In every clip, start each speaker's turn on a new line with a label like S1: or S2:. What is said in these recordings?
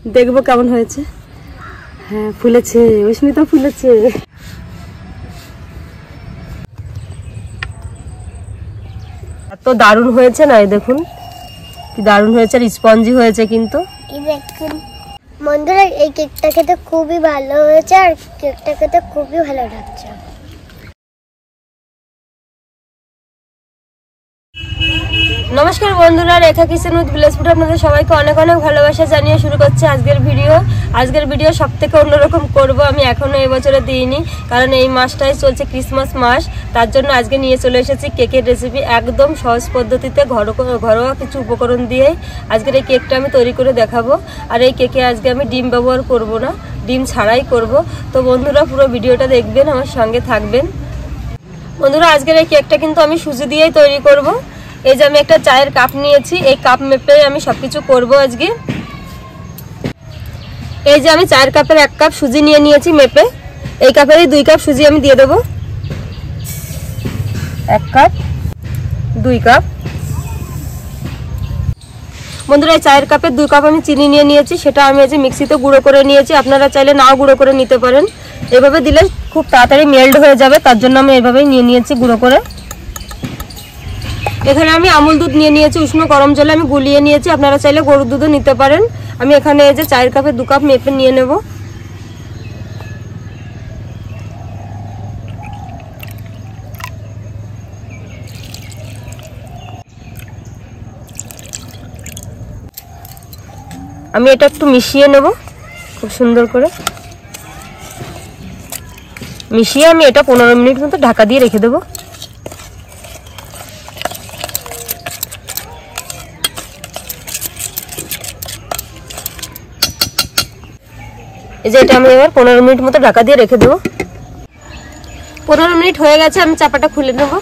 S1: দেখবো কেমন হয়েছে। হ্যাঁ ফুলেছে, অস্মিতা ফুলেছে। এত দারুণ হয়েছে না, এই দেখুন কি দারুণ হয়েছে, আর স্পঞ্জি হয়েছে কিন্তু।
S2: এই দেখুন বন্ধুরা, এই কেকটা খেতে খুবই ভালো হয়েছে আর কেকটা খেতে খুবই ভালো লাগছে।
S1: নমস্কার বন্ধুরা, রেখা কিচেন উইথ ভিলেজ ফুড আপনাদের সবাইকে অনেক অনেক ভালোবাসা জানিয়ে শুরু করছি আজকের ভিডিও সব থেকে অন্যরকম করব। আমি এখনো এবছরে দিইনি, কারণ এই মাসটাই চলছে ক্রিসমাস মাস। তার জন্য আজকে নিয়ে চলে এসেছি কেকের রেসিপি, একদম সহজ পদ্ধতিতে ঘরোয়া কিছু উপকরণ দিয়ে আজকের এই কেকটা আমি তৈরি করে দেখাবো। আর এই কেকে আজকে আমি ডিম ব্যবহার করব না, ডিম ছাড়াই করব। তো বন্ধুরা পুরো ভিডিওটা দেখবেন, আমার সঙ্গে থাকবেন। বন্ধুরা আজকের এই কেকটা কিন্তু আমি সুজি দিয়েই তৈরি করব। এই যে আমি একটা চায়ের কাপ নিয়েছি, এই কাপ মেপে আমি সবকিছু করব আজকে। এই যে আমি চায়ের কাপের 1 কাপ সুজি নিয়ে নিয়েছি মেপে, এই কাপেরই 2 কাপ সুজি আমি দিয়ে দেবো। 1 কাপ 2 কাপ। বন্ধুরা এই চায়ের কাপের 2 কাপ আমি চিনি নিয়ে নিয়েছি, সেটা আমি এই যে মিক্সিতে গুঁড়ো করে নিয়েছি। আপনারা চাইলে নাও গুঁড়ো করে নিতে পারেন, এভাবে দিলে খুব তাড়াতাড়ি মেল্ট হয়ে যাবে, তার জন্য আমি এভাবেই নিয়ে নিয়েছি গুঁড়ো করে। এখানে আমি আমুল দুধ নিয়ে নিয়েছি, উষ্ণ গরম জলে আমি গুলিয়ে নিয়েছি, আপনারা চাইলে গরুর দুধও নিতে পারেন। আমি এখানে এই যে চায়ের কাপে 2 কাপ মেপে নিয়ে নেব। আমি এটা একটু মিশিয়ে নেব খুব সুন্দর করে। মিশিয়ে আমি এটা 15 মিনিট মতো ঢাকা দিয়ে রেখে দেবো। এই যে এটা আমি এবার 15 মিনিট মতো ঢাকা দিয়ে রেখে দেবো। 15 মিনিট হয়ে গেছে, আমি চাপাটা খুলে নেব।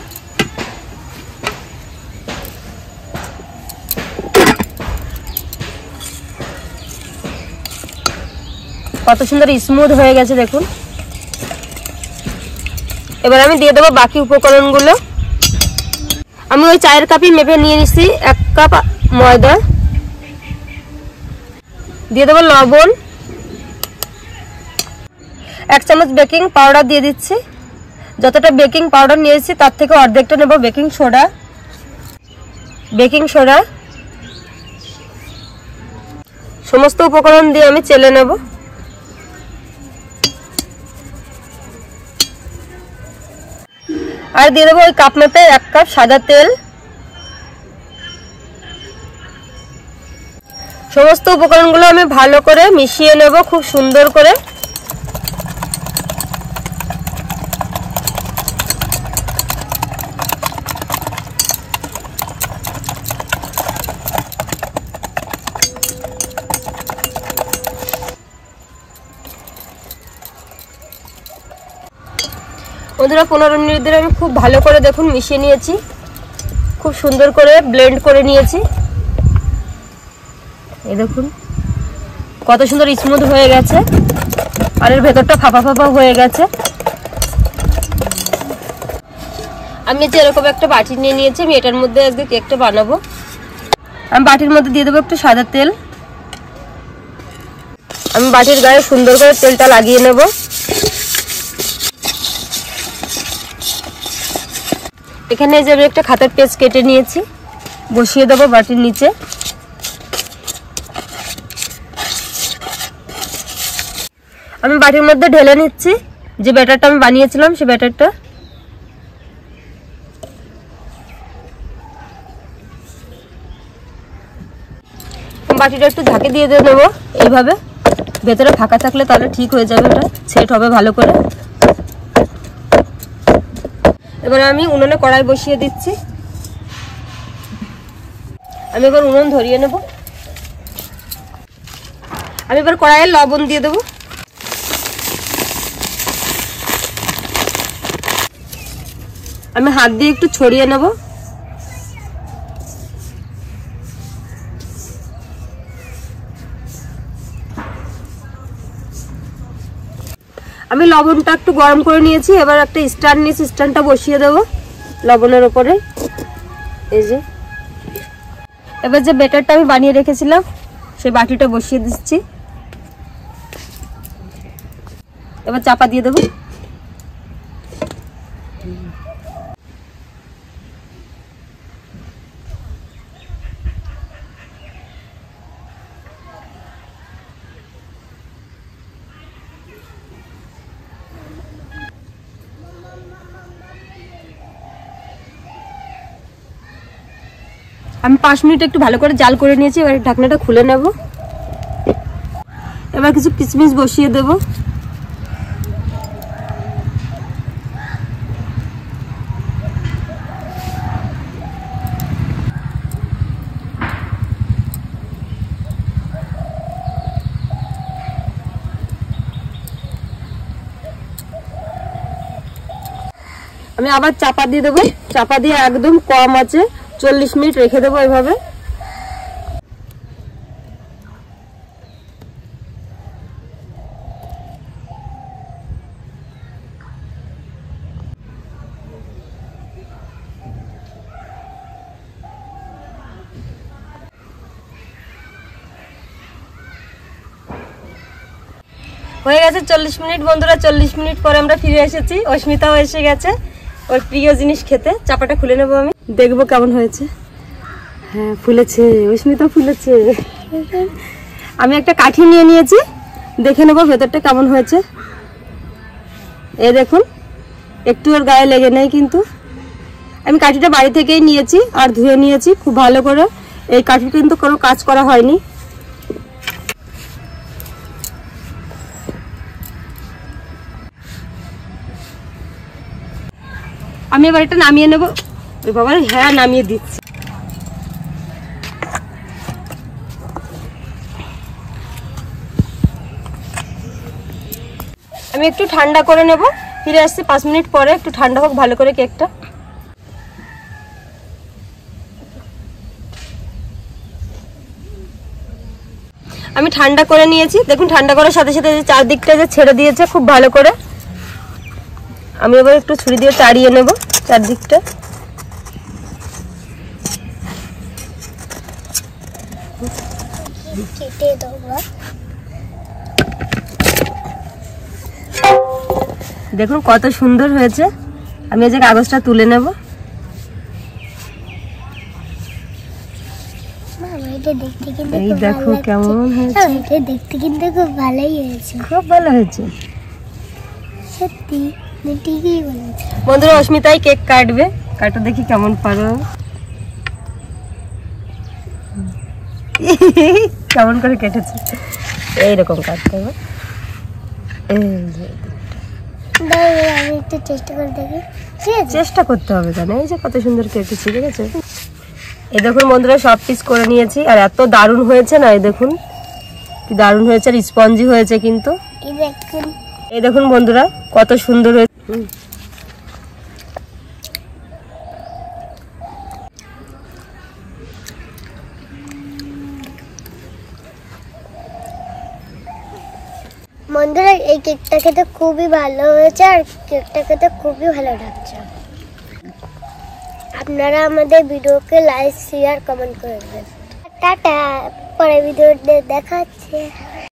S1: কত সুন্দর স্মুথ হয়ে গেছে দেখুন। এবার আমি দিয়ে দেবো বাকি উপকরণগুলো। আমি ওই চায়ের কাপই মেপে নিয়ে নিচ্ছি 1 কাপ ময়দা, দিয়ে দেবো লবণ, 1 চামচ বেকিং পাউডার দিয়ে দিচ্ছি। যতটা বেকিং পাউডার নিয়েছি তার থেকে অর্ধেকটা নেব বেকিং সোডা। সমস্ত উপকরণ দিয়ে আমি চেলে নেব। আর দিয়ে দেবো ওই কাপ মেপে 1 কাপ সাদা তেল। সমস্ত উপকরণগুলো আমি ভালো করে মিশিয়ে নেব খুব সুন্দর করে। বন্ধুরা 15 মিনিট ধরে আমি খুব ভালো করে দেখুন মিশিয়ে নিয়েছি, খুব সুন্দর করে ব্লেন্ড করে নিয়েছি। এই দেখুন কত সুন্দর স্মুথ হয়ে গেছে, আর এর ভেতরটা ফাঁপা ফাঁপা হয়ে গেছে। আমি যে এরকম একটা বাটি নিয়ে নিয়েছি, আমি এটার মধ্যে আজকে কেকটা বানাবো। আমি বাটির মধ্যে দিয়ে দেবো একটু সাদা তেল। আমি বাটির গায়ে সুন্দর করে তেলটা লাগিয়ে নেব। এখানে যে আমি একটা খাতার পেজ কেটে নিয়েছি, বসিয়ে দেবো বাটির নিচে। আমি বাটির মধ্যে ঢেলে নিচ্ছি যে ব্যাটারটা আমি বানিয়েছিলাম, সেই ব্যাটারটা। বাটিটা একটু ঢাকে দিয়ে দেবো এইভাবে, ভেতরে ফাঁকা থাকলে তাহলে ঠিক হয়ে যাবে, এটা সেট হবে ভালো করে। এবার আমি উনুনে কড়াই বসিয়ে দিচ্ছি। আমি এবার উনুন ধরিয়ে নেব। আমি এবার কড়াইয়ে লবণ দিয়ে দেবো। আমি হাত দিয়ে একটু ছড়িয়ে নেব। আমি লবণটা একটু গরম করে নিয়েছি, এবার একটা স্ট্যান্ড নিয়েছি, স্ট্যান্ডটা বসিয়ে দেব লবণের উপরে। এই যে এবার যে ব্যাটারটা আমি বানিয়ে রেখেছিলাম সেই বাটিটা বসিয়ে দিচ্ছি। এবার চাপা দিয়ে দেবো। আমি 5 মিনিট একটু ভালো করে জাল করে নিয়েছি, এবার ঢাকনাটা খুলে নেব। এবার কিছু কিশমিশ বসিয়ে দেব। আমি আবার চাপা দিয়ে দেবো। চাপা দিয়ে একদম কম আছে 40 মিনিট রেখে দেবো এভাবে। হয়ে গেছে 40 মিনিট বন্ধুরা। 40 মিনিট পরে আমরা ফিরে এসেছি। অস্মিতাও এসে গেছে ওর প্রিয় জিনিস খেতে। চাপাটা খুলে নেবো, আমি দেখবো কেমন হয়েছে। হ্যাঁ ফুলেছে, অস্মিতা ফুলেছে। আমি একটা কাঠি নিয়ে নিয়েছি, দেখে নেবো ভেতরটা কেমন হয়েছে। এই দেখুন, একটু ওর গায়ে লেগে নেই কিন্তু। আমি কাঠিটা বাড়ি থেকেই নিয়েছি আর ধুয়ে নিয়েছি খুব ভালো করে। এই কাঠিটা কিন্তু কোনো কাজ করা হয়নি। আমি এবার এটা নামিয়ে নেবো। ওই বাবা, হ্যাঁ নামিয়ে দিচ্ছি। আমি একটু ঠান্ডা করে নেব, ফিরে আসছি 5 মিনিট পরে। একটু ঠান্ডা হোক ভালো করে কেকটা। আমি ঠান্ডা করে নিয়েছি, দেখুন ঠান্ডা করার সাথে সাথে যে চারদিকটা যে ছেড়ে দিয়েছে খুব ভালো করে। আমি এবার একটু ছুরি দিয়ে তাড়িয়ে নেব চারদিকটা। দেখুন কত সুন্দর হয়েছে। আমি এই যে কাগজটা তুলে নেব। এই দেখো কেমন হয়েছে।
S2: দেখতে কিন্তু খুব ভালোই হয়েছে,
S1: খুব ভালো হয়েছে
S2: সত্যি ঠিকই বলেছে।
S1: বন্ধুরা অস্মিতাই কেক কাটবে, কাটো দেখি কেমন পারো। কেমন করে কেটেছে, এইরকম কাটতে হবে।
S2: আমি একটু চেষ্টা করে দেখি।
S1: চেষ্টা করতে হবে কেন, এই যে কত সুন্দর কেটেছি, ঠিক আছে। এই দেখুন বন্ধুরা সব পিস করে নিয়েছি আর এত দারুণ হয়েছে না। এই দেখুন কি দারুণ হয়েছে, আর স্পঞ্জি হয়েছে কিন্তু। এই দেখুন বন্ধুরা কত সুন্দর হয়েছে।
S2: বন্ধুরা এই কেকটা খেতে খুবই ভালো হয়েছে আর কেকটা খেতে খুবই ভালো লাগছে। আপনারা আমাদের ভিডিওকে লাইক শেয়ার কমেন্ট করে দেবেন। টাটা, পরে ভিডিওতে দেখা হচ্ছে।